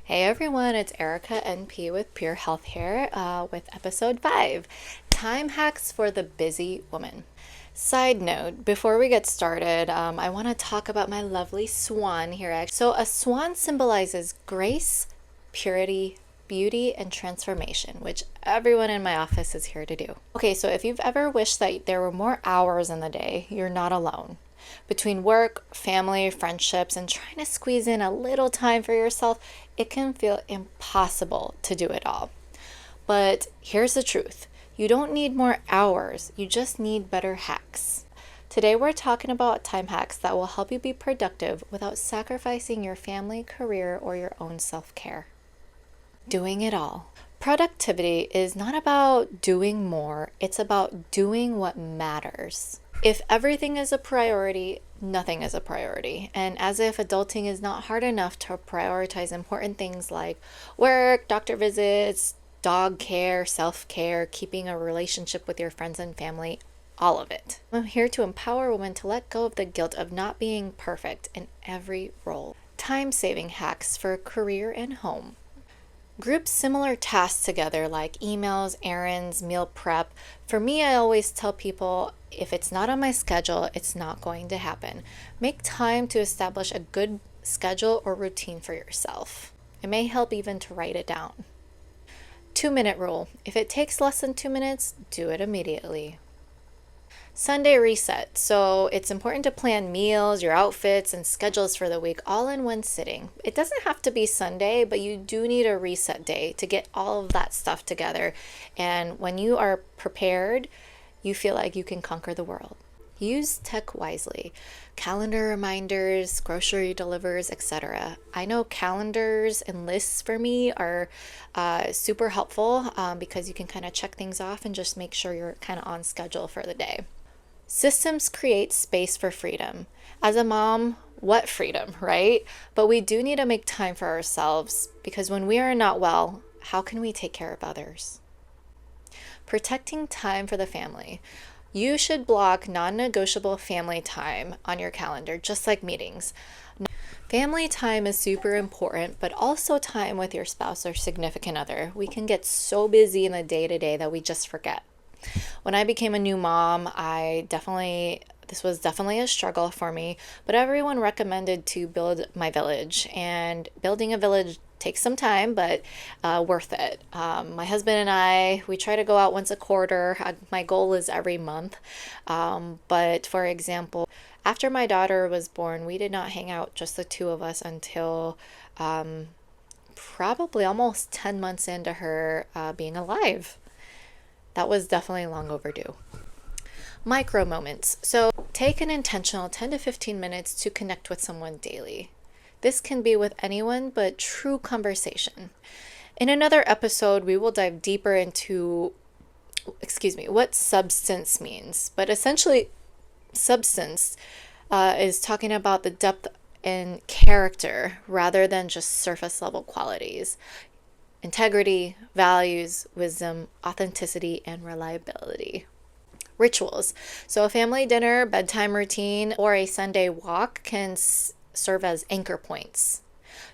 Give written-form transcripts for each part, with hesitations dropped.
Hey everyone, it's Erica NP with Pure Health here with episode 5 Time Hacks for the Busy Woman. Side note, before we get started, I want to talk about my lovely swan here. So, a swan symbolizes grace, purity, beauty, and transformation, which everyone in my office is here to do. Okay, so if you've ever wished that there were more hours in the day, you're not alone. Between work, family, friendships, and trying to squeeze in a little time for yourself, it can feel impossible to do it all. But here's the truth, you don't need more hours, you just need better hacks. Today, we're talking about time hacks that will help you be productive without sacrificing your family, career, or your own self care. Doing it all. Productivity is not about doing more, it's about doing what matters. If everything is a priority, nothing is a priority. And as if adulting is not hard enough to prioritize important things like work, doctor visits, dog care, self care, keeping a relationship with your friends and family, all of it. I'm here to empower women to let go of the guilt of not being perfect in every role. Time saving hacks for career and home. Group similar tasks together like emails, errands, meal prep. For me, I always tell people if it's not on my schedule, it's not going to happen. Make time to establish a good schedule or routine for yourself. It may help even to write it down. 2-minute rule. If it takes less than 2 minutes, do it immediately. Sunday reset. So it's important to plan meals, your outfits, and schedules for the week all in one sitting. It doesn't have to be Sunday, but you do need a reset day to get all of that stuff together. And when you are prepared, you feel like you can conquer the world. Use tech wisely. Calendar reminders, grocery delivers, etc. I know calendars and lists for me are super helpful because you can kind of check things off and just make sure you're kind of on schedule for the day. Systems create space for freedom. As a mom, what freedom, right? But we do need to make time for ourselves because when we are not well, how can we take care of others? Protecting time for the family. You should block non-negotiable family time on your calendar, just like meetings. Family time is super important, but also time with your spouse or significant other. We can get so busy in the day-to-day that we just forget. When I became a new mom, this was definitely a struggle for me, but everyone recommended to build my village, and building a village takes some time, but worth it. My husband and I, we try to go out once a quarter. My goal is every month. But for example, after my daughter was born, we did not hang out, just the two of us, until probably almost 10 months into her being alive. That was definitely long overdue. Micro moments. So take an intentional 10 to 15 minutes to connect with someone daily. This can be with anyone, but true conversation. In another episode, we will dive deeper into, what substance means. But essentially, substance is talking about the depth and character rather than just surface level qualities. Integrity, values, wisdom, authenticity, and reliability. Rituals. So a family dinner, bedtime routine, or a Sunday walk can serve as anchor points.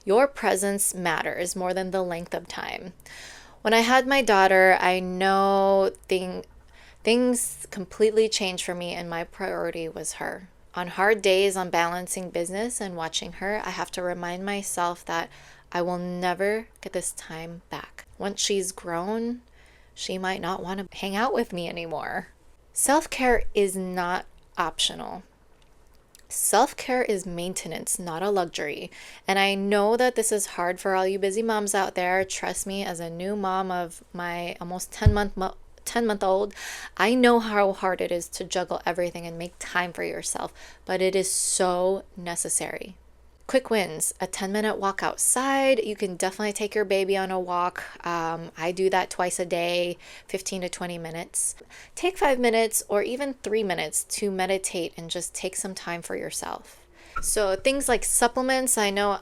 Your presence matters more than the length of time. When I had my daughter, I know things completely changed for me, and my priority was her. On hard days, on balancing business and watching her, I have to remind myself that I will never get this time back. Once she's grown, she might not want to hang out with me anymore. Self-care is not optional. Self-care is maintenance, not a luxury. And I know that this is hard for all you busy moms out there. Trust me, as a new mom of my almost 10-month-old, I know how hard it is to juggle everything and make time for yourself, but it is so necessary. Quick wins, a 10-minute walk outside. You can definitely take your baby on a walk. I do that twice a day, 15 to 20 minutes. Take 5 minutes or even 3 minutes to meditate and just take some time for yourself. So things like supplements, I know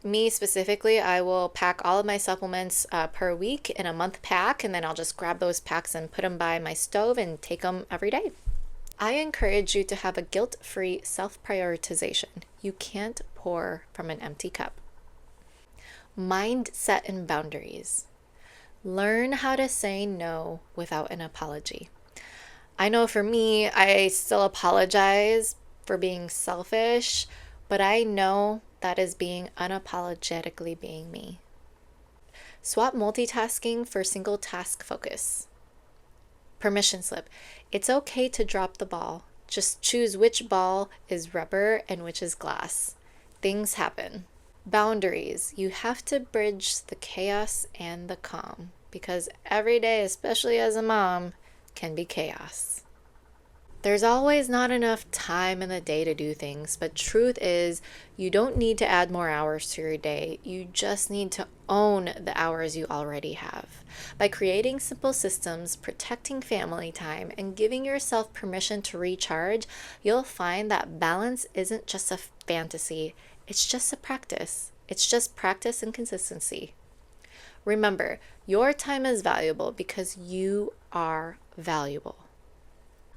me specifically, I will pack all of my supplements per week in a month pack, and then I'll just grab those packs and put them by my stove and take them every day. I encourage you to have a guilt-free self-prioritization. You can't pour from an empty cup. Mindset and boundaries. Learn how to say no without an apology. I know for me, I still apologize for being selfish, but I know that is being unapologetically being me. Swap multitasking for single task focus. Permission slip. It's okay to drop the ball. Just choose which ball is rubber and which is glass. Things happen. Boundaries. You have to bridge the chaos and the calm because every day, especially as a mom, can be chaos. There's always not enough time in the day to do things, but truth is, you don't need to add more hours to your day. You just need to own the hours you already have. By creating simple systems, protecting family time, and giving yourself permission to recharge, you'll find that balance isn't just a fantasy, it's just a practice. It's just practice and consistency. Remember, your time is valuable because you are valuable.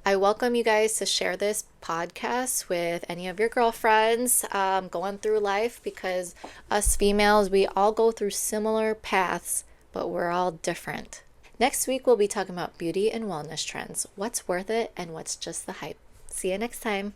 I welcome you guys to share this podcast with any of your girlfriends going through life because us females, we all go through similar paths, but we're all different. Next week, we'll be talking about beauty and wellness trends, what's worth it and what's just the hype. See you next time.